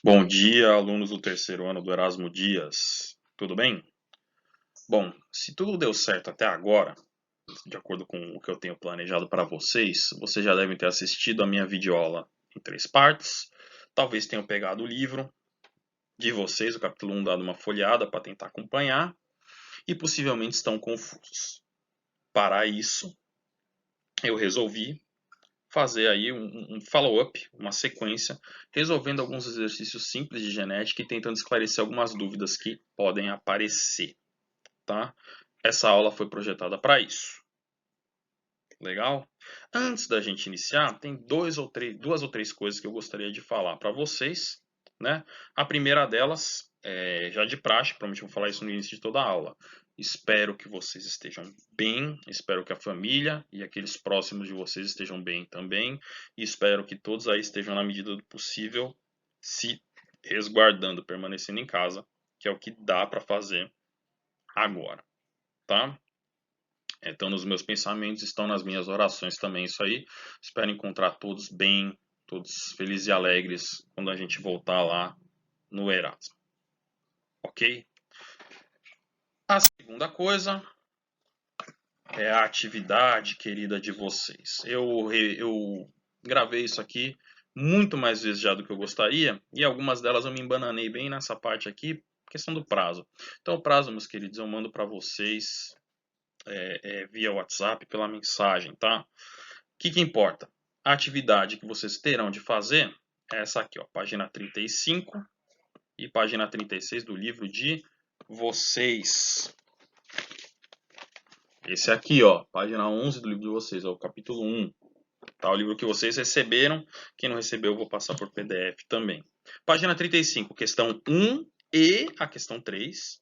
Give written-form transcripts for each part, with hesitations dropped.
Bom dia, alunos do terceiro ano do Erasmo Dias. Tudo bem? Bom, se tudo deu certo até agora, de acordo com o que eu tenho planejado para vocês já devem ter assistido a minha videoaula em 3 partes. Talvez tenham pegado o livro de vocês, o capítulo 1, dado uma folheada para tentar acompanhar e possivelmente estão confusos. Para isso, eu resolvi fazer aí um follow-up, uma sequência, resolvendo alguns exercícios simples de genética e tentando esclarecer algumas dúvidas que podem aparecer, tá? Essa aula foi projetada para isso. Legal? Antes da gente iniciar, tem duas ou três coisas que eu gostaria de falar para vocês, né? A primeira delas, já de praxe, provavelmente vou falar isso no início de toda a aula. Espero que vocês estejam bem, espero que a família e aqueles próximos de vocês estejam bem também, e espero que todos aí estejam, na medida do possível, se resguardando, permanecendo em casa, que é o que dá para fazer agora, tá? Estão nos meus pensamentos, estão nas minhas orações também, isso aí. Espero encontrar todos bem, todos felizes e alegres quando a gente voltar lá no Erasmo. Ok? A segunda coisa é a atividade querida de vocês. Eu gravei isso aqui muito mais vezes já do que eu gostaria, e algumas delas eu me embananei bem nessa parte aqui, questão do prazo. Então, o prazo, meus queridos, eu mando para vocês via WhatsApp, pela mensagem, tá? O que importa? A atividade que vocês terão de fazer é essa aqui, ó, página 35 e página 36 do livro de vocês. Esse aqui, ó, página 11 do livro de vocês, ó, o capítulo 1. Tá, o livro que vocês receberam. Quem não recebeu, eu vou passar por PDF também. Página 35, questão 1 e a questão 3.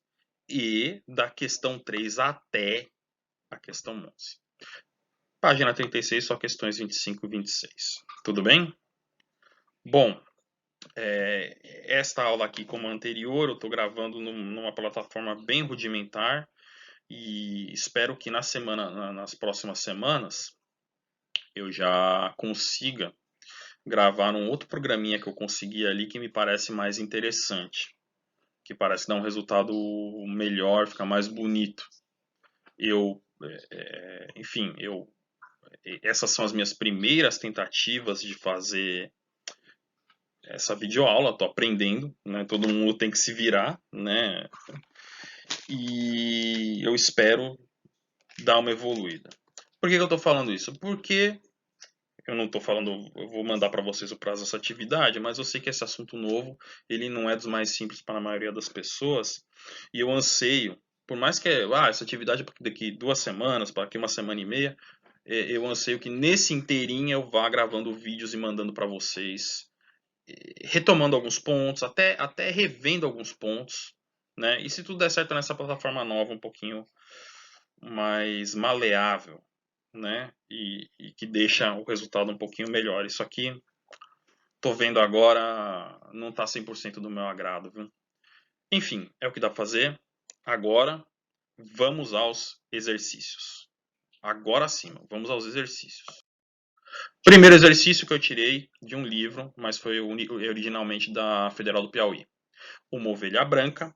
E da questão 3 até a questão 11. Página 36, só questões 25 e 26. Tudo bem? Bom, esta aula aqui, como a anterior, eu estou gravando numa plataforma bem rudimentar e espero que nas próximas semanas eu já consiga gravar num outro programinha que eu consegui ali que me parece mais interessante, que parece dar um resultado melhor, fica mais bonito. Enfim, essas são as minhas primeiras tentativas de fazer essa videoaula, estou aprendendo, né? Todo mundo tem que se virar, né? E eu espero dar uma evoluída. Por que eu estou falando isso? Porque eu não estou falando, eu vou mandar para vocês o prazo dessa atividade, mas eu sei que esse assunto novo, ele não é dos mais simples para a maioria das pessoas, e eu anseio, por mais que essa atividade daqui 2 semanas, para daqui 1 semana e meia, eu anseio que nesse inteirinho eu vá gravando vídeos e mandando para vocês, retomando alguns pontos, até revendo alguns pontos, né? E se tudo der certo nessa plataforma nova, um pouquinho mais maleável, né? E que deixa o resultado um pouquinho melhor. Isso aqui, tô vendo agora, não tá 100% do meu agrado, viu? Enfim, é o que dá pra fazer. Agora, vamos aos exercícios. Agora sim, vamos aos exercícios. Primeiro exercício que eu tirei de um livro, mas foi originalmente da Federal do Piauí. Uma ovelha branca,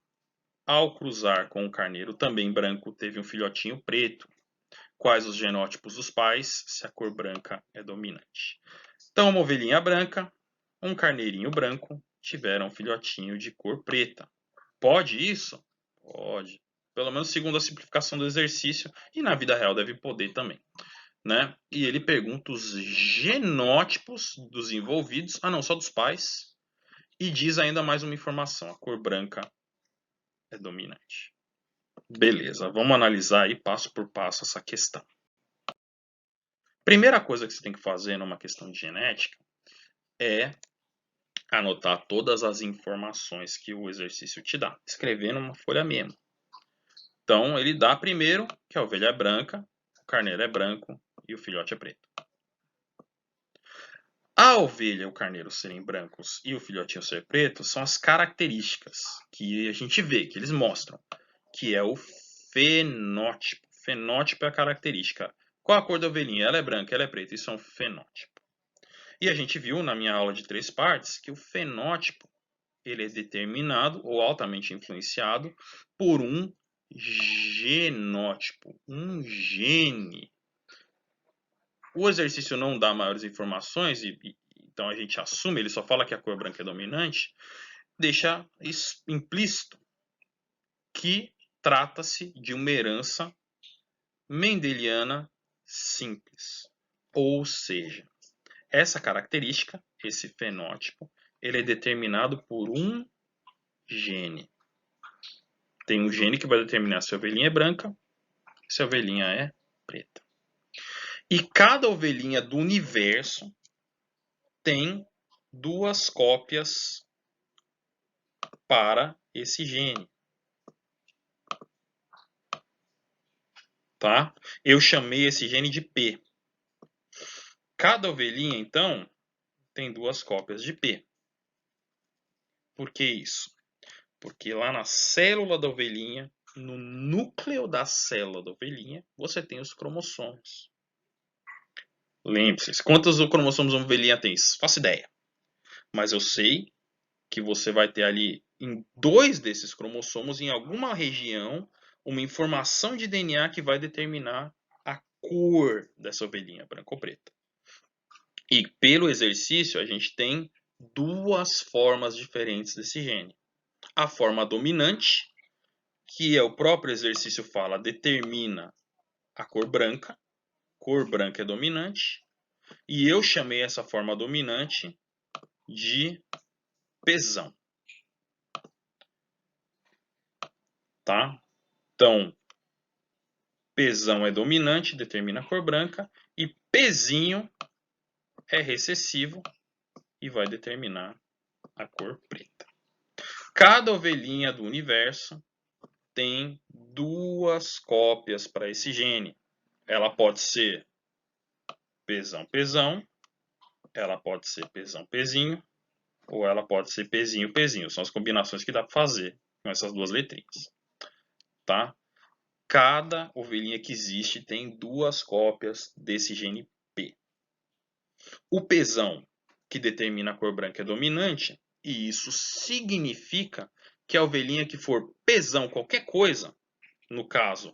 ao cruzar com um carneiro também branco, teve um filhotinho preto. Quais os genótipos dos pais, se a cor branca é dominante? Então, uma ovelhinha branca, um carneirinho branco, tiveram um filhotinho de cor preta. Pode isso? Pode. Pelo menos segundo a simplificação do exercício, e na vida real deve poder também. Né? E ele pergunta os genótipos dos envolvidos, não, só dos pais, e diz ainda mais uma informação: a cor branca é dominante. Beleza, vamos analisar aí passo por passo essa questão. Primeira coisa que você tem que fazer numa questão de genética é anotar todas as informações que o exercício te dá, escrever numa folha mesmo. Então, ele dá primeiro que a ovelha é branca, o carneiro é branco e o filhote é preto. A ovelha e o carneiro serem brancos e o filhotinho ser preto são as características que a gente vê, que eles mostram, que é o fenótipo. Fenótipo é a característica. Qual a cor da ovelhinha? Ela é branca, ela é preta. Isso é um fenótipo. E a gente viu na minha aula de 3 partes que o fenótipo ele é determinado ou altamente influenciado por um genótipo, um gene. O exercício não dá maiores informações, então a gente assume, ele só fala que a cor branca é dominante, deixa implícito que trata-se de uma herança mendeliana simples. Ou seja, essa característica, esse fenótipo, ele é determinado por um gene. Tem um gene que vai determinar se a ovelhinha é branca, se a ovelhinha é preta. E cada ovelhinha do universo tem duas cópias para esse gene. Tá? Eu chamei esse gene de P. Cada ovelhinha, então, tem duas cópias de P. Por que isso? Porque lá na célula da ovelhinha, no núcleo da célula da ovelhinha, você tem os cromossomos. Lembre-se, quantos cromossomos uma ovelhinha tem? Faço ideia. Mas eu sei que você vai ter ali em 2 desses cromossomos, em alguma região, uma informação de DNA que vai determinar a cor dessa ovelhinha, branca ou preta. E pelo exercício, a gente tem duas formas diferentes desse gene. A forma dominante, que é o próprio exercício fala, determina a cor branca é dominante, e eu chamei essa forma dominante de Pzão. Tá? Então, Pzão é dominante, determina a cor branca, e Pzinho é recessivo e vai determinar a cor preta. Cada ovelhinha do universo tem duas cópias para esse gene. Ela pode ser Pzão, ela pode ser Pzinho, ou ela pode ser Pzinho. São as combinações que dá para fazer com essas duas letrinhas. Tá? Cada ovelhinha que existe tem duas cópias desse gene P. O Pzão, que determina a cor branca, é dominante, e isso significa que a ovelhinha que for Pzão qualquer coisa, no caso,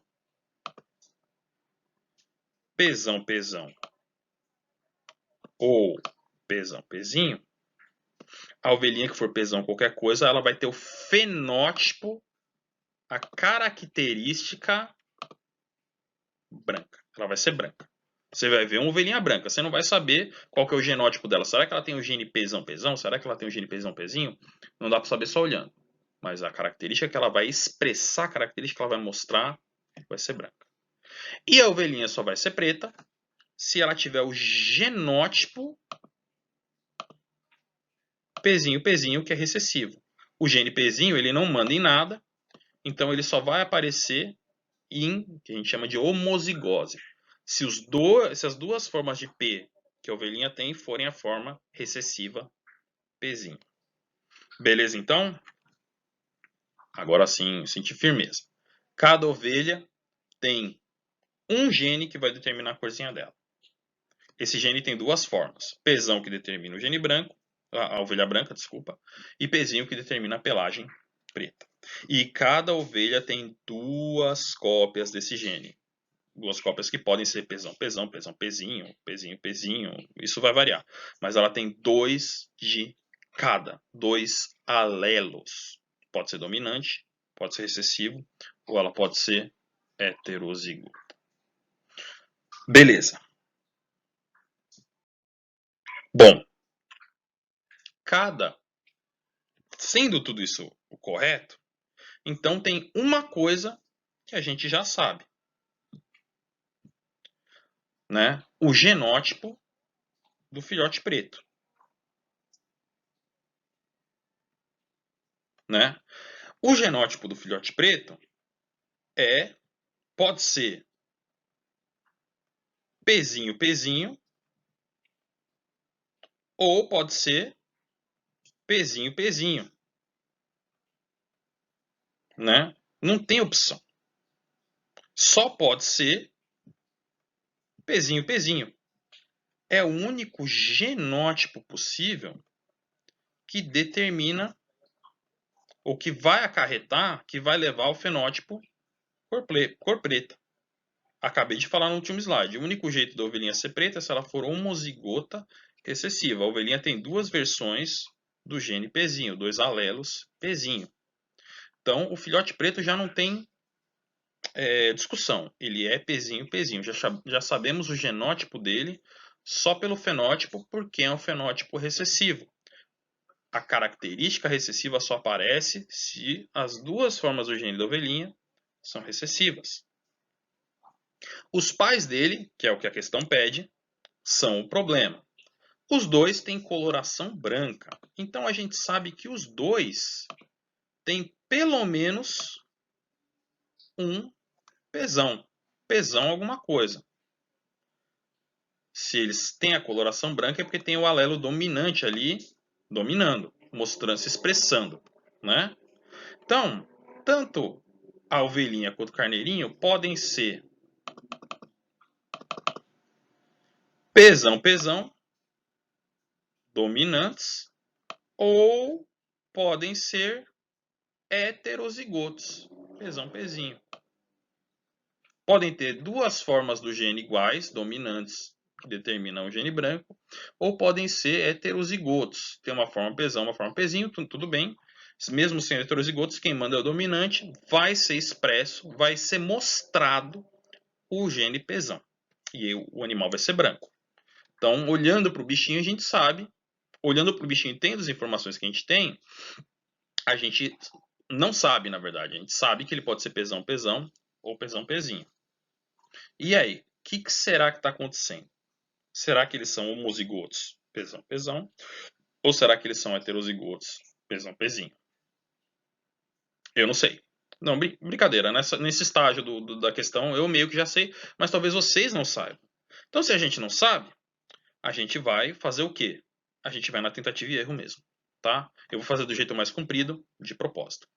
Pzão ou Pzinho, a ovelhinha que for Pzão qualquer coisa, ela vai ter o fenótipo, a característica branca. Ela vai ser branca. Você vai ver uma ovelhinha branca, você não vai saber qual que é o genótipo dela. Será que ela tem o gene Pzão? Será que ela tem o gene Pzinho? Não dá para saber só olhando. Mas a característica que ela vai expressar, a característica que ela vai mostrar, vai ser branca. E a ovelhinha só vai ser preta se ela tiver o genótipo Pzinho, que é recessivo. O gene Pzinho, ele não manda em nada, então ele só vai aparecer em, que a gente chama de homozigose. Se as duas formas de P que a ovelhinha tem forem a forma recessiva Pzinho. Beleza, então? Agora sim, senti firmeza. Cada ovelha tem um gene que vai determinar a corzinha dela. Esse gene tem duas formas. Pzão, que determina o gene branco, a ovelha branca, desculpa, e Pzinho, que determina a pelagem preta. E cada ovelha tem duas cópias desse gene. Duas cópias que podem ser Pzão, Pzinho, isso vai variar. Mas ela tem dois de cada, dois alelos. Pode ser dominante, pode ser recessivo, ou ela pode ser heterozigota. Beleza. Bom, sendo tudo isso o correto, então tem uma coisa que a gente já sabe, né? O genótipo do filhote preto, né? O genótipo do filhote preto pode ser Pzinho, ou pode ser Pzinho, né? Não tem opção. Só pode ser Pzinho. É o único genótipo possível que determina ou que vai acarretar, que vai levar ao fenótipo cor preta. Acabei de falar no último slide. O único jeito da ovelhinha ser preta é se ela for homozigota recessiva. A ovelhinha tem duas versões do gene Pzinho, dois alelos Pzinho. Então, o filhote preto já não tem discussão. Ele é Pzinho. Já sabemos o genótipo dele só pelo fenótipo, porque é um fenótipo recessivo. A característica recessiva só aparece se as duas formas do gene da ovelhinha são recessivas. Os pais dele, que é o que a questão pede, são o problema. Os dois têm coloração branca. Então a gente sabe que os dois têm pelo menos um Pzão. Pzão alguma coisa. Se eles têm a coloração branca é porque tem o alelo dominante ali dominando, mostrando, se expressando, né? Então, tanto a ovelhinha quanto o carneirinho podem ser Pzão dominantes ou podem ser heterozigotos, Pzinho. Podem ter duas formas do gene iguais, dominantes, que determinam o gene branco, ou podem ser heterozigotos. Tem uma forma Pzão, uma forma Pzinho, tudo bem. Mesmo sendo heterozigotos, quem manda é o dominante, vai ser expresso, vai ser mostrado o gene Pzão. E o animal vai ser branco. Então, olhando para o bichinho, a gente sabe, olhando para o bichinho e tendo as informações que a gente não sabe, na verdade. A gente sabe que ele pode ser Pzão ou Pzinho. E aí, o que será que está acontecendo? Será que eles são homozigotos? Pzão. Ou será que eles são heterozigotos? Pzinho. Eu não sei. Não, brincadeira. Nesse estágio da questão, eu meio que já sei, mas talvez vocês não saibam. Então, se a gente não sabe, a gente vai fazer o quê? A gente vai na tentativa e erro mesmo, tá? Eu vou fazer do jeito mais comprido, de propósito.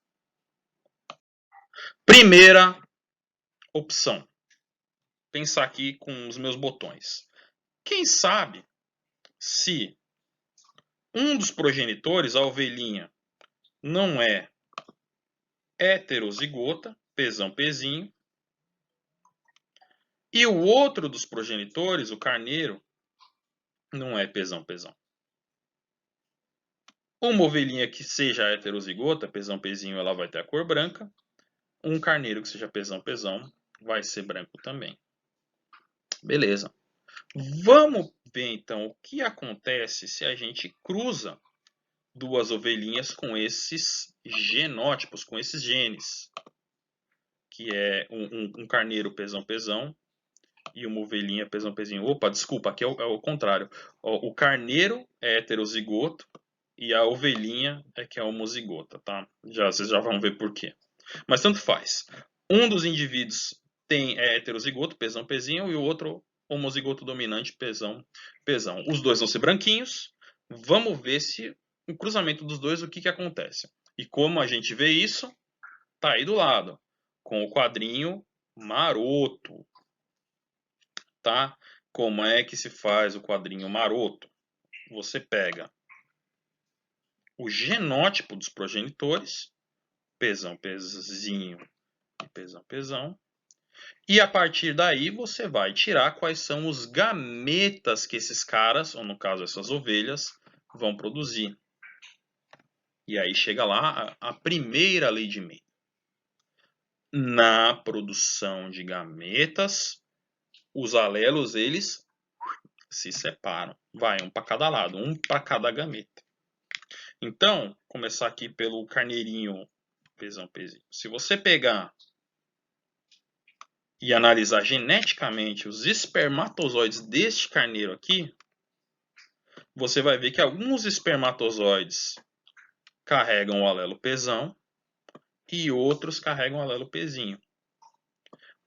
Primeira opção. Pensar aqui com os meus botões. Quem sabe se um dos progenitores, a ovelhinha, não é heterozigota, Pzinho, e o outro dos progenitores, o carneiro, não é Pzão. Uma ovelhinha que seja heterozigota, Pzinho, ela vai ter a cor branca. Um carneiro que seja Pzão, vai ser branco também. Beleza. Vamos ver então o que acontece se a gente cruza duas ovelhinhas com esses genótipos, com esses genes. Que é um carneiro Pzão e uma ovelhinha Pzinho. Opa, desculpa, aqui é o contrário. O carneiro é heterozigoto e a ovelhinha é que é homozigota, tá? Vocês já vão ver por quê. Mas tanto faz. Um dos indivíduos é heterozigoto, Pzinho, e o outro homozigoto dominante, Pzão. Os dois vão ser branquinhos. Vamos ver se o cruzamento dos dois, o que acontece. E como a gente vê isso, tá aí do lado, com o quadrinho maroto, tá? Como é que se faz o quadrinho maroto? Você pega o genótipo dos progenitores, Pzinho e Pzão, e a partir daí você vai tirar quais são os gametas que esses caras, ou no caso essas ovelhas, vão produzir. E aí chega lá a primeira lei de Mendel. Na produção de gametas, os alelos eles se separam. Vai um para cada lado, um para cada gameta. Então, começar aqui pelo carneirinho Pzão. Se você pegar e analisar geneticamente os espermatozoides deste carneiro aqui, você vai ver que alguns espermatozoides carregam o alelo Pzão e outros carregam o alelo Pzinho.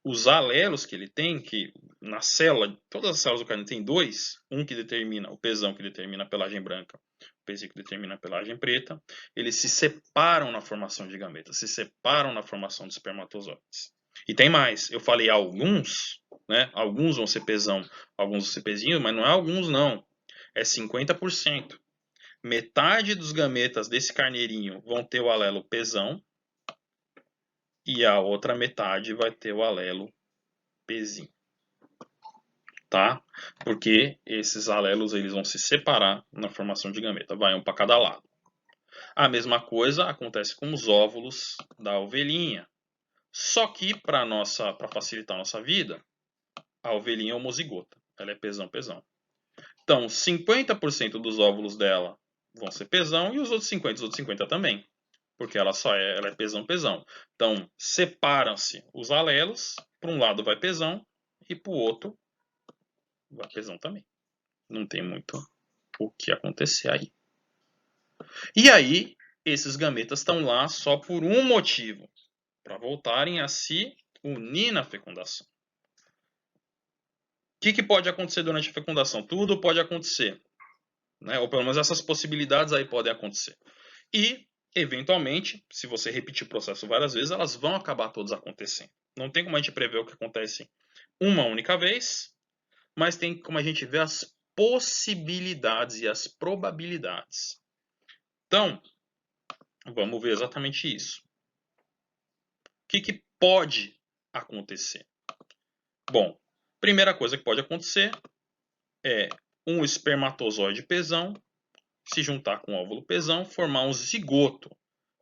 Os alelos que ele tem, que na célula, todas as células do carneiro tem dois, um que determina, o Pzão que determina a pelagem branca, o Pzinho que determina a pelagem preta, eles se separam na formação de gametas, se separam na formação de espermatozoides. E tem mais, eu falei alguns, né? Alguns vão ser Pzão, alguns vão ser Pzinho, mas não é alguns não, é 50%. Metade dos gametas desse carneirinho vão ter o alelo Pzão e a outra metade vai ter o alelo Pzinho. Tá? Porque esses alelos eles vão se separar na formação de gameta, vai um para cada lado. A mesma coisa acontece com os óvulos da ovelhinha. Só que para facilitar a nossa vida, a ovelhinha é homozigota. Ela é Pzão. Então, 50% dos óvulos dela vão ser Pzão e os outros 50 também. Porque ela é Pzão. Então, separam-se os alelos. Para um lado vai Pzão e para o outro vai Pzão também. Não tem muito o que acontecer aí. E aí, esses gametas estão lá só por um motivo. Para voltarem a se unir na fecundação. O que pode acontecer durante a fecundação? Tudo pode acontecer. Né? Ou pelo menos essas possibilidades aí podem acontecer. E, eventualmente, se você repetir o processo várias vezes, elas vão acabar todas acontecendo. Não tem como a gente prever o que acontece uma única vez, mas tem como a gente ver as possibilidades e as probabilidades. Então, vamos ver exatamente isso. O que pode acontecer? Bom, primeira coisa que pode acontecer é um espermatozoide Pzão se juntar com um óvulo Pzão, formar um zigoto.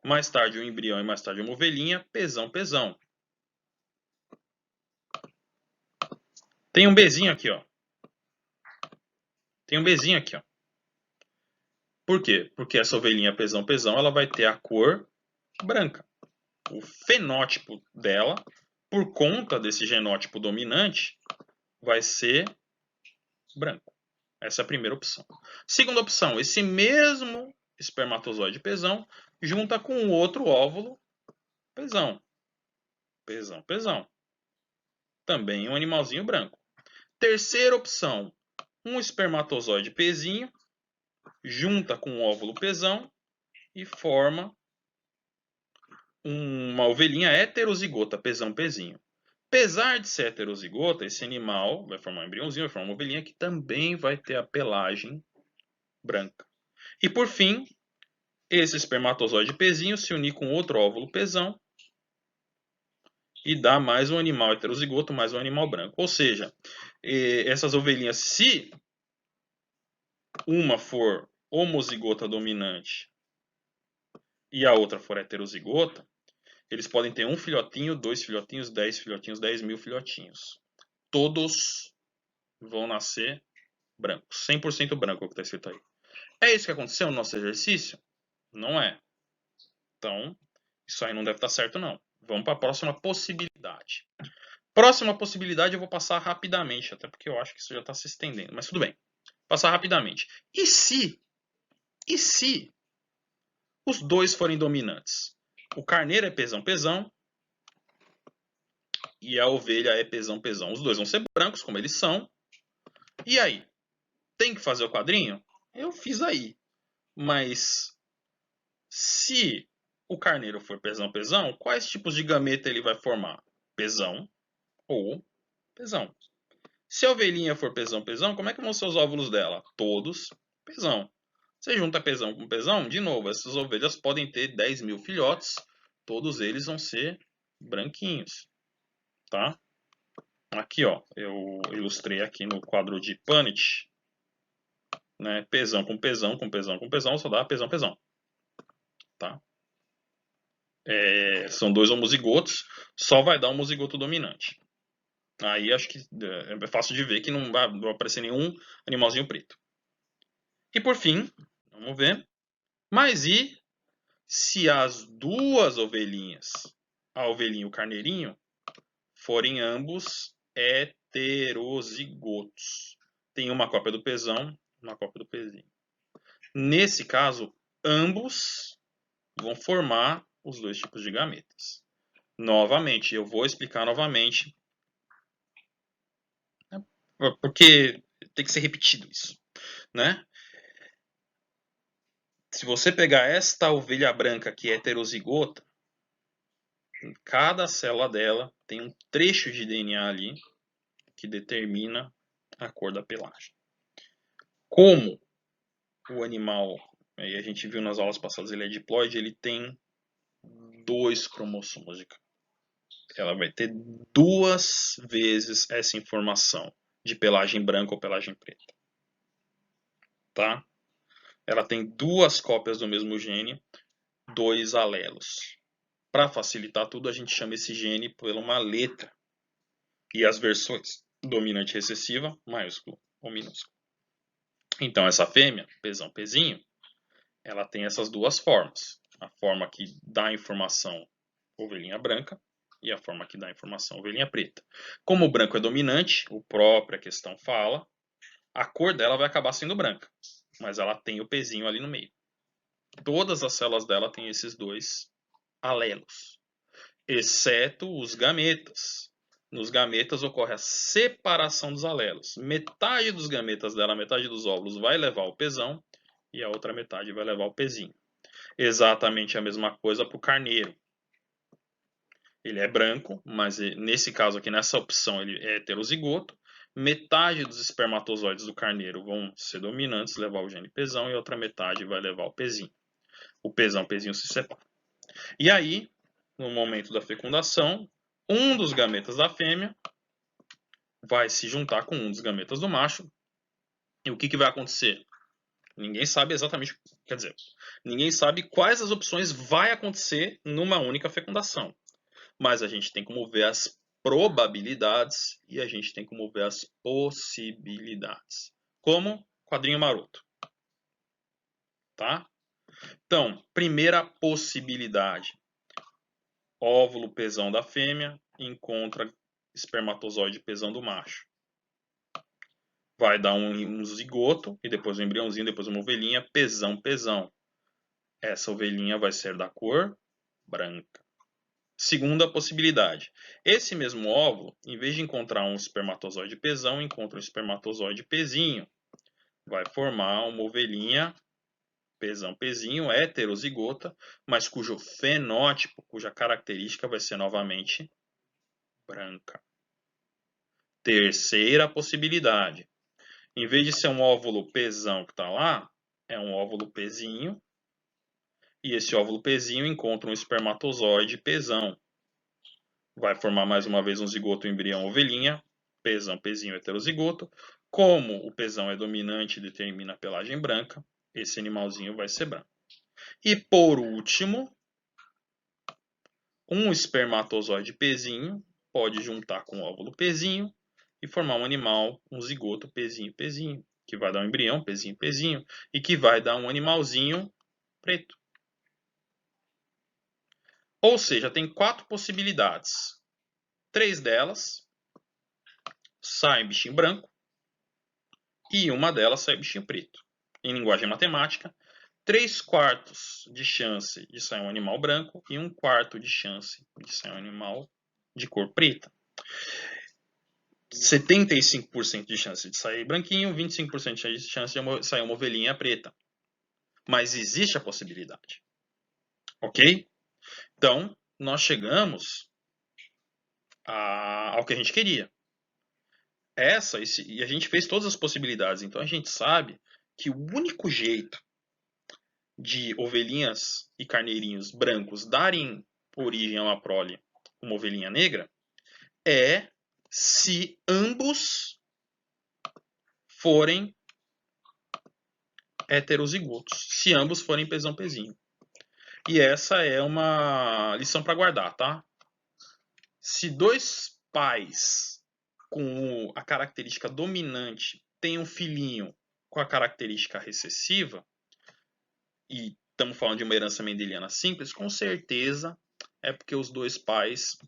Mais tarde um embrião e mais tarde uma ovelhinha, Pzão. Tem um Bzinho aqui, ó. Por quê? Porque essa ovelhinha Pzão, ela vai ter a cor branca. O fenótipo dela, por conta desse genótipo dominante, vai ser branco. Essa é a primeira opção. Segunda opção, esse mesmo espermatozoide Pzão junta com o outro óvulo Pzão. Também um animalzinho branco. Terceira opção, um espermatozoide Pzinho junta com um óvulo Pzão e forma uma ovelhinha heterozigota, Pzinho. Apesar de ser heterozigota, esse animal vai formar um embriãozinho, vai formar uma ovelhinha que também vai ter a pelagem branca. E por fim, esse espermatozoide Pzinho se unir com outro óvulo Pzão e dá mais um animal heterozigoto, mais um animal branco. Ou seja, essas ovelhinhas, se uma for homozigota dominante e a outra for heterozigota, eles podem ter um filhotinho, 2 filhotinhos, 10 filhotinhos, 10.000 filhotinhos. Todos vão nascer brancos. 100% branco é o que está escrito aí. É isso que aconteceu no nosso exercício? Não é. Então, isso aí não deve estar certo, não. Vamos para a próxima possibilidade. Próxima possibilidade eu vou passar rapidamente, até porque eu acho que isso já está se estendendo. Mas tudo bem. Passar rapidamente. E se os dois forem dominantes? O carneiro é Pzão e a ovelha é Pzão. Os dois vão ser brancos, como eles são. E aí? Tem que fazer o quadrinho? Eu fiz aí. Mas se o carneiro for Pzão, quais tipos de gameta ele vai formar? Pzão ou Pzão. Se a ovelhinha for Pzão, como é que vão ser os óvulos dela? Todos Pzão. Você junta Pzão com Pzão, de novo, essas ovelhas podem ter 10.000 filhotes, todos eles vão ser branquinhos, tá? Aqui, ó, eu ilustrei aqui no quadro de Punnett, né? Pzão com Pzão, só dá Pzão, tá? São dois homozigotos, só vai dar um homozigoto dominante. Aí acho que é fácil de ver que não vai aparecer nenhum animalzinho preto. E por fim, vamos ver. Mas e se as duas ovelhinhas, a ovelhinha e o carneirinho, forem ambos heterozigotos? Tem uma cópia do Pzão, uma cópia do Pzinho. Nesse caso, ambos vão formar os dois tipos de gametas. Novamente, eu vou explicar novamente, porque tem que ser repetido isso, né? Se você pegar esta ovelha branca que é heterozigota, em cada célula dela tem um trecho de DNA ali que determina a cor da pelagem. Como o animal Aí a gente viu nas aulas passadas, ele é diploide, ele tem 2 cromossomos de cada. Ela vai ter 2 vezes essa informação de pelagem branca ou pelagem preta. Tá? Ela tem 2 cópias do mesmo gene, 2 alelos. Para facilitar tudo, a gente chama esse gene por uma letra. E as versões dominante e recessiva, maiúsculo ou minúsculo. Então essa fêmea, Pzão, Pzinho, ela tem essas 2 formas. A forma que dá a informação ovelhinha branca e a forma que dá a informação ovelhinha preta. Como o branco é dominante, o própria questão fala, a cor dela vai acabar sendo branca, mas ela tem o Pzinho ali no meio. Todas as células dela têm esses 2 alelos, exceto os gametas. Nos gametas ocorre a separação dos alelos. Metade dos gametas dela, metade dos óvulos vai levar o Pzão e a outra metade vai levar o Pzinho. Exatamente a mesma coisa para o carneiro. Ele é branco, mas nesse caso aqui, nessa opção, ele é heterozigoto. Metade dos espermatozoides do carneiro vão ser dominantes, levar o gene Pzão, e a outra metade vai levar o Pzinho. O Pzão, Pzinho se separam. E aí, no momento da fecundação, um dos gametas da fêmea vai se juntar com um dos gametas do macho. E o que vai acontecer? Ninguém sabe exatamente, quer dizer, ninguém sabe quais as opções vai acontecer numa única fecundação. Mas a gente tem como ver as probabilidades e a gente tem como ver as possibilidades. Como quadrinho maroto. Tá? Então, primeira possibilidade. Óvulo Pzão da fêmea encontra espermatozoide Pzão do macho. Vai dar um zigoto, e depois um embriãozinho, depois uma ovelhinha, Pzão, Pzão. Essa ovelhinha vai ser da cor branca. Segunda possibilidade. Esse mesmo óvulo, em vez de encontrar um espermatozoide Pzão, encontra um espermatozoide Pzinho. Vai formar uma ovelhinha Pzão, Pzinho, heterozigota, mas cujo fenótipo, cuja característica vai ser novamente branca. Terceira possibilidade. Em vez de ser um óvulo Pzão que está lá, é um óvulo Pzinho. E esse óvulo Pzinho encontra um espermatozoide Pzão. Vai formar mais uma vez um zigoto embrião ovelhinha, Pzão, Pzinho heterozigoto. Como o Pzão é dominante e determina a pelagem branca, esse animalzinho vai ser branco. E por último, um espermatozoide Pzinho pode juntar com o óvulo Pzinho e formar um animal, um zigoto Pzinho, Pzinho, que vai dar um embrião Pzinho, Pzinho, e que vai dar um animalzinho preto. Ou seja, tem 4 possibilidades. 3 delas saem bichinho branco e uma delas sai bichinho preto. Em linguagem matemática, 3/4 de chance de sair um animal branco e 1/4 de chance de sair um animal de cor preta. 75% de chance de sair branquinho, 25% de chance de sair uma ovelhinha preta. Mas existe a possibilidade. Ok? Então, nós chegamos ao que a gente queria. E a gente fez todas as possibilidades. Então, a gente sabe que o único jeito de ovelhinhas e carneirinhos brancos darem origem a uma prole, uma ovelhinha negra, é se ambos forem heterozigotos, se ambos forem Pzão, Pzinho. E essa é uma lição para guardar, tá? Se 2 pais com a característica dominante têm um filhinho com a característica recessiva, e estamos falando de uma herança mendeliana simples, com certeza é porque os 2 pais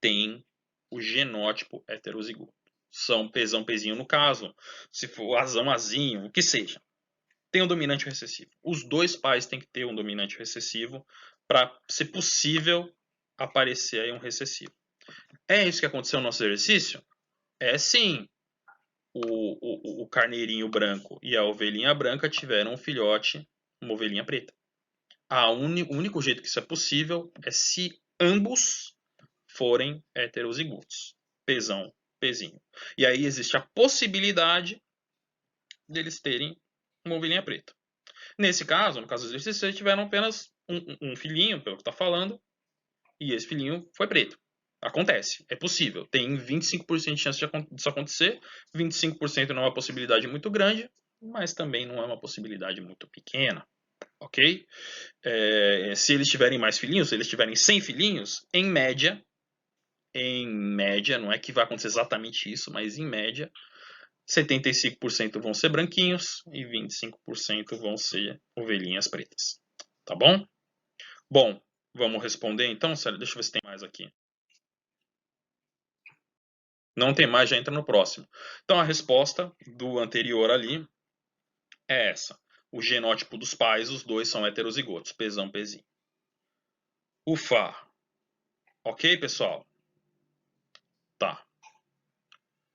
têm o genótipo heterozigoto. São Pzão, Pzinho no caso, se for Azão, Azinho, o que seja. Tem um dominante e um recessivo. Os 2 pais têm que ter um dominante e um recessivo para ser possível aparecer aí um recessivo. É isso que aconteceu no nosso exercício? É sim. O carneirinho branco e a ovelhinha branca tiveram um filhote, uma ovelhinha preta. O único jeito que isso é possível é se ambos forem heterozigotos. Pzão, Pzinho. E aí existe a possibilidade deles terem uma ovelhinha preta. Nesse caso, no caso do exercício, eles tiveram apenas um filhinho, pelo que está falando, e esse filhinho foi preto. Acontece, é possível. Tem 25% de chance disso acontecer, 25% não é uma possibilidade muito grande, mas também não é uma possibilidade muito pequena, ok? Se eles tiverem mais filhinhos, se eles tiverem 100 filhinhos, em média, não é que vai acontecer exatamente isso, mas em média, 75% vão ser branquinhos e 25% vão ser ovelhinhas pretas. Tá bom? Bom, vamos responder então? Sério, deixa eu ver se tem mais aqui. Não tem mais, já entra no próximo. Então a resposta do anterior ali é essa. O genótipo dos pais, os dois são heterozigotos, Pzão, Pzinho. Ufa! Ok, pessoal? Tá.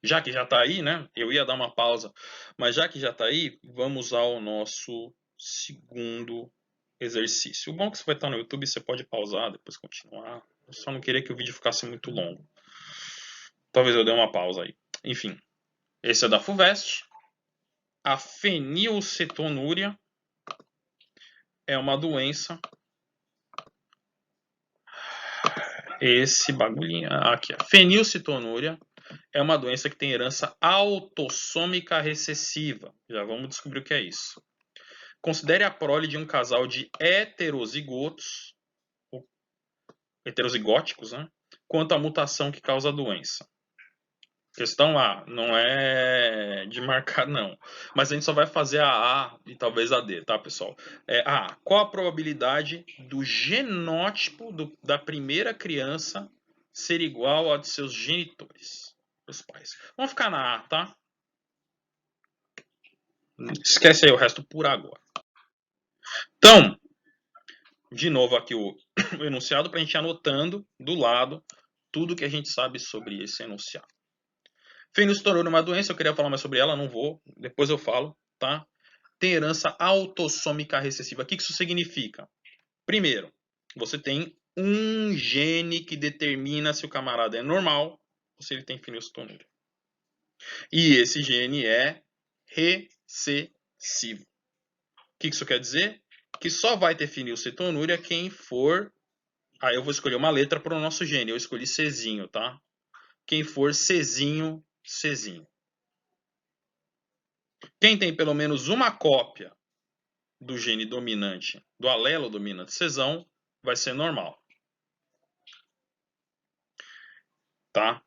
Já que já está aí, né? Eu ia dar uma pausa, mas já que já está aí, vamos ao nosso segundo exercício. O bom é que você vai estar no YouTube, você pode pausar, depois continuar. Eu só não queria que o vídeo ficasse muito longo. Talvez eu dê uma pausa aí. Enfim, esse é da FUVEST. A fenilcetonúria é uma doença. Esse bagulhinho aqui, a fenilcetonúria é uma doença que tem herança autossômica recessiva. Já vamos descobrir o que é isso. Considere a prole de um casal de heterozigóticos, né, quanto à mutação que causa a doença. Questão A, não é de marcar não, mas a gente só vai fazer a A e talvez a D, tá, pessoal? A, qual a probabilidade do genótipo da primeira criança ser igual ao de seus genitores, os pais? Vamos ficar na A, tá? Esquece aí o resto por agora. Então, de novo aqui o enunciado para a gente ir anotando do lado tudo que a gente sabe sobre esse enunciado. Fenilcetonúria é uma doença, eu queria falar mais sobre ela, não vou, depois eu falo, tá? Tem herança autossômica recessiva. O que isso significa? Primeiro, você tem um gene que determina se o camarada é normal ou se ele tem fenilcetonúria. E esse gene é recessivo. O que isso quer dizer? Que só vai ter fenilcetonúria quem for... Aí eu vou escolher uma letra para o nosso gene. Eu escolhi Czinho, tá? Quem for Czinho, Czinho. Quem tem pelo menos uma cópia do gene dominante, do alelo dominante Czão, vai ser normal. Tá?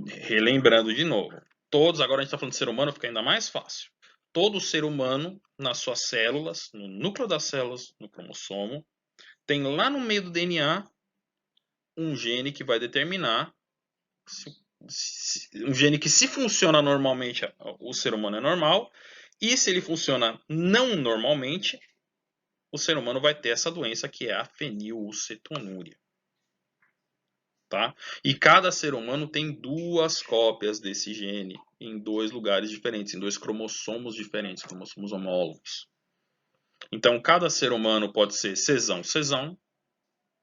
Relembrando de novo. Todos, agora a gente está falando de ser humano, fica ainda mais fácil. Todo ser humano, nas suas células, no núcleo das células, no cromossomo, tem lá no meio do DNA um gene que vai determinar um gene que, se funciona normalmente, o ser humano é normal, e se ele funciona não normalmente, o ser humano vai ter essa doença que é a fenilcetonúria. Tá? E cada ser humano tem duas cópias desse gene em dois lugares diferentes, em dois cromossomos diferentes, cromossomos homólogos. Então, cada ser humano pode ser Czão, Czão,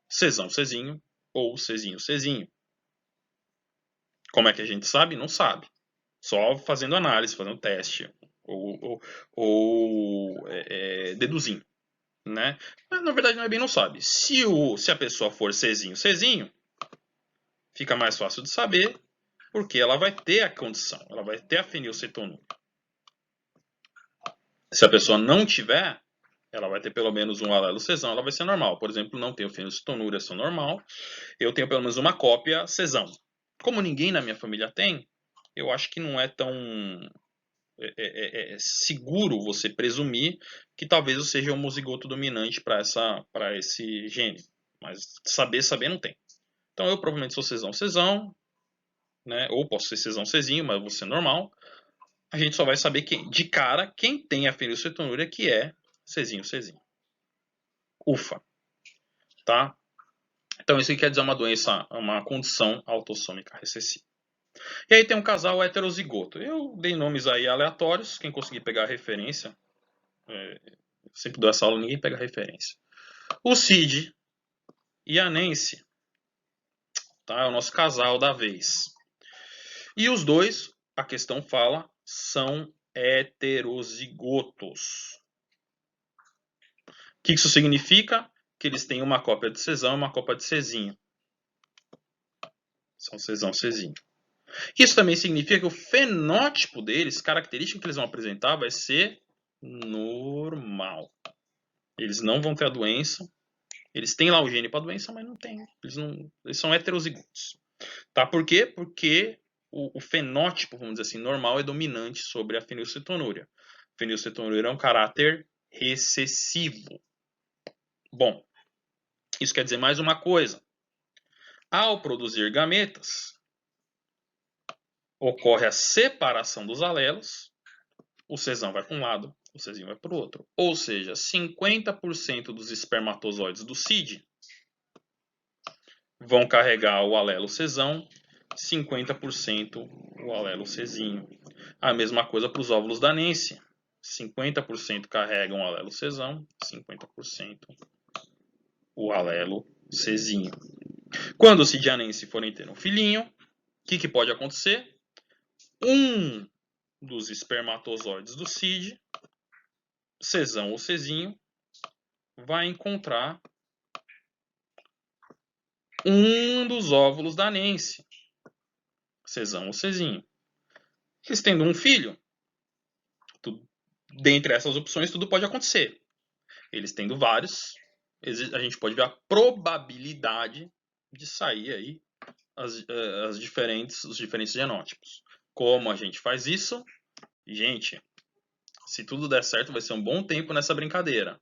Czão, Czinho ou Czinho, Czinho. Como é que a gente sabe? Não sabe. Só fazendo análise, fazendo teste ou deduzindo, né? Mas, na verdade, não é bem não sabe. Se a pessoa for Czinho, Czinho, fica mais fácil de saber, porque ela vai ter a condição, ela vai ter a fenilcetonúria. Se a pessoa não tiver, ela vai ter pelo menos um alelo Czão, ela vai ser normal. Por exemplo, não tenho fenilcetonúria, sou normal. Eu tenho pelo menos uma cópia Czão. Como ninguém na minha família tem, eu acho que não é tão seguro você presumir que talvez eu seja homozigoto dominante para esse gene. Mas saber não tem. Então eu provavelmente sou Czão, né? Ou posso ser Czão, Czinho, mas vou ser normal. A gente só vai saber de cara quem tem a fenilcetonúria, que é Czinho. Ufa. Tá? Então isso quer dizer uma doença, uma condição autossômica recessiva. E aí tem um casal heterozigoto. Eu dei nomes aí aleatórios, quem conseguir pegar a referência. Sempre dou essa aula, ninguém pega a referência. O Cid e a Nancy, tá? É o nosso casal da vez. E os dois, a questão fala, são heterozigotos. que isso significa? Que eles têm uma cópia de Czão e uma cópia de Czinho. São Czão, Czinho. Isso também significa que o fenótipo deles, característica que eles vão apresentar, vai ser normal. Eles não vão ter a doença. Eles têm lá o gene para a doença, mas não tem. Eles são heterozigotos. Tá? Por quê? Porque o fenótipo, vamos dizer assim, normal é dominante sobre a fenilcetonúria. A fenilcetonúria é um caráter recessivo. Bom, isso quer dizer mais uma coisa. Ao produzir gametas, ocorre a separação dos alelos, o Czão vai para um lado, o Czinho vai para o outro. Ou seja, 50% dos espermatozoides do CID vão carregar o alelo Czão, 50% o alelo Czinho. A mesma coisa para os óvulos da Nancy. 50% carregam o alelo Czão, 50% o alelo Czinho. Quando o CID e a Nancy forem ter um filhinho, o que pode acontecer? Um dos espermatozoides do CID, Czão ou Czinho, vai encontrar um dos óvulos da Nancy, Czão ou Czinho. Eles tendo um filho, dentre essas opções, tudo pode acontecer. Eles tendo vários, a gente pode ver a probabilidade de sair aí os diferentes genótipos. Como a gente faz isso? Gente, se tudo der certo, vai ser um bom tempo nessa brincadeira.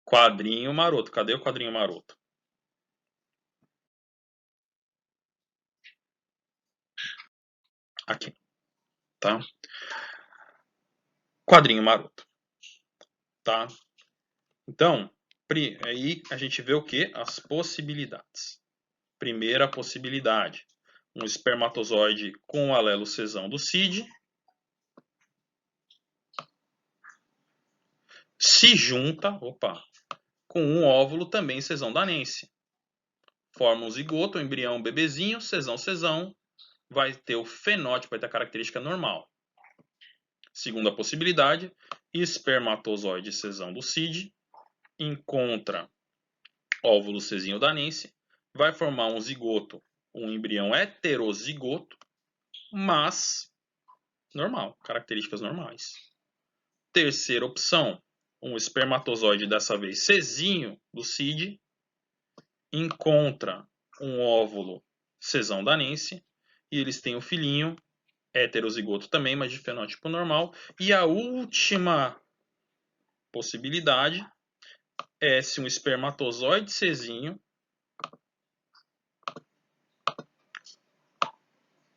Quadrinho maroto. Cadê o quadrinho maroto? Aqui. Tá? Quadrinho maroto. Tá? Então, aí a gente vê o que? As possibilidades. Primeira possibilidade. Um espermatozoide com o alelo Czão do CID se junta, com um óvulo também Czão da Nancy. Forma um zigoto, um embrião, um bebezinho, Czão, vai ter o fenótipo, vai ter a característica normal. Segunda possibilidade, espermatozoide Czão do CID encontra óvulo Czinho da Nancy, vai formar um zigoto, um embrião heterozigoto, mas normal, características normais. Terceira opção, um espermatozoide, dessa vez Czinho do CID, encontra um óvulo Czão da Nancy e eles têm um filhinho heterozigoto também, mas de fenótipo normal. E a última possibilidade é se um espermatozoide Czinho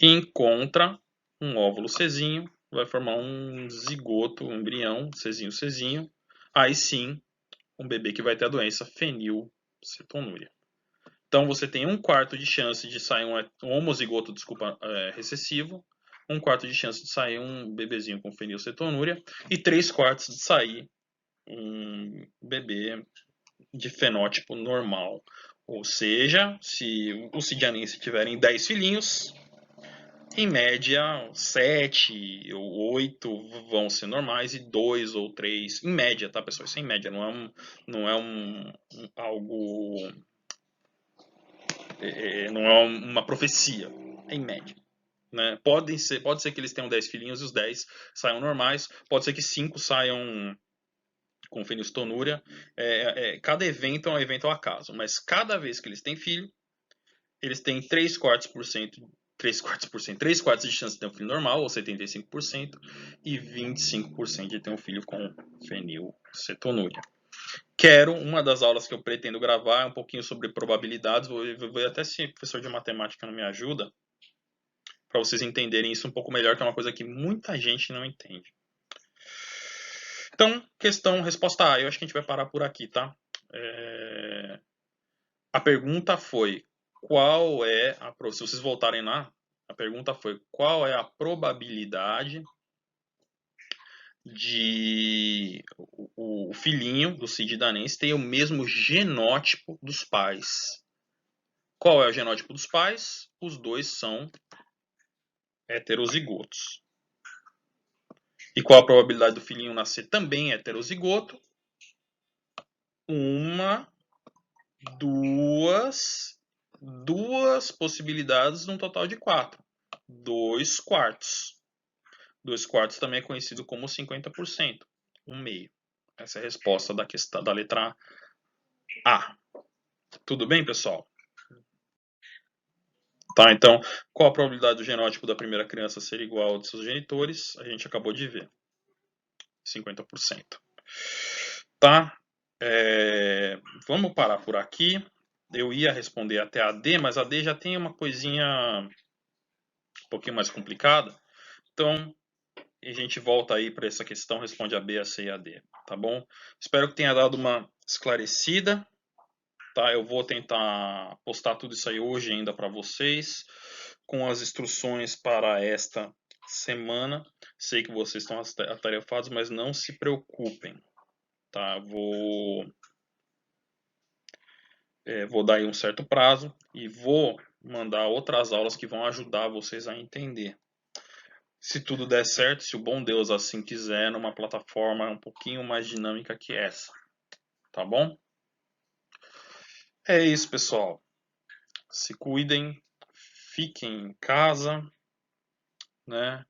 encontra um óvulo Czinho, vai formar um zigoto, um embrião, Czinho, aí sim, um bebê que vai ter a doença fenilcetonúria. Então você tem 1/4 de chance de sair um homozigoto, recessivo, 1/4 de chance de sair um bebezinho com fenilcetonúria e 3/4 de sair um bebê de fenótipo normal. Ou seja, se os cidianenses tiverem 10 filhinhos, em média 7 ou 8 vão ser normais e 2 ou 3, em média, tá pessoal? Isso é em média, não é algo, não é uma profecia, é em média. Né? Pode ser que eles tenham 10 filhinhos e os 10 saiam normais, pode ser que 5 saiam com fenilcetonúria. Cada evento é um evento ao acaso, mas cada vez que eles têm filho, eles têm 3/4 de chance de ter um filho normal, ou 75%, e 25% de ter um filho com fenilcetonúria. Uma das aulas que eu pretendo gravar é um pouquinho sobre probabilidades, vou ver até se o professor de matemática não me ajuda, para vocês entenderem isso um pouco melhor, que é uma coisa que muita gente não entende. Então, resposta A, eu acho que a gente vai parar por aqui, tá? A pergunta foi, se vocês voltarem lá, a pergunta foi, qual é a probabilidade de o filhinho do CID da Nancy ter o mesmo genótipo dos pais? Qual é o genótipo dos pais? Os dois são heterozigotos. E qual a probabilidade do filhinho nascer também heterozigoto? uma, duas possibilidades num total de 4. 2 quartos. 2 quartos também é conhecido como 50%. 1 meio. Essa é a resposta da questão da letra A. Tudo bem, pessoal? Tá, então, qual a probabilidade do genótipo da primeira criança ser igual ao de seus genitores? A gente acabou de ver. 50%. Tá? Vamos parar por aqui. Eu ia responder até a D, mas a D já tem uma coisinha um pouquinho mais complicada. Então, a gente volta aí para essa questão, responde a B, a C e a D, tá bom? Espero que tenha dado uma esclarecida, tá? Eu vou tentar postar tudo isso aí hoje ainda para vocês, com as instruções para esta semana. Sei que vocês estão atarefados, mas não se preocupem, tá? Vou dar aí um certo prazo e vou mandar outras aulas que vão ajudar vocês a entender. Se tudo der certo, se o bom Deus assim quiser, numa plataforma um pouquinho mais dinâmica que essa, tá bom? É isso, pessoal. Se cuidem, fiquem em casa, né?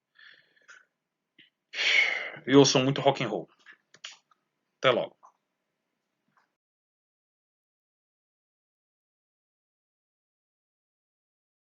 E ouçam muito rock and roll. Até logo.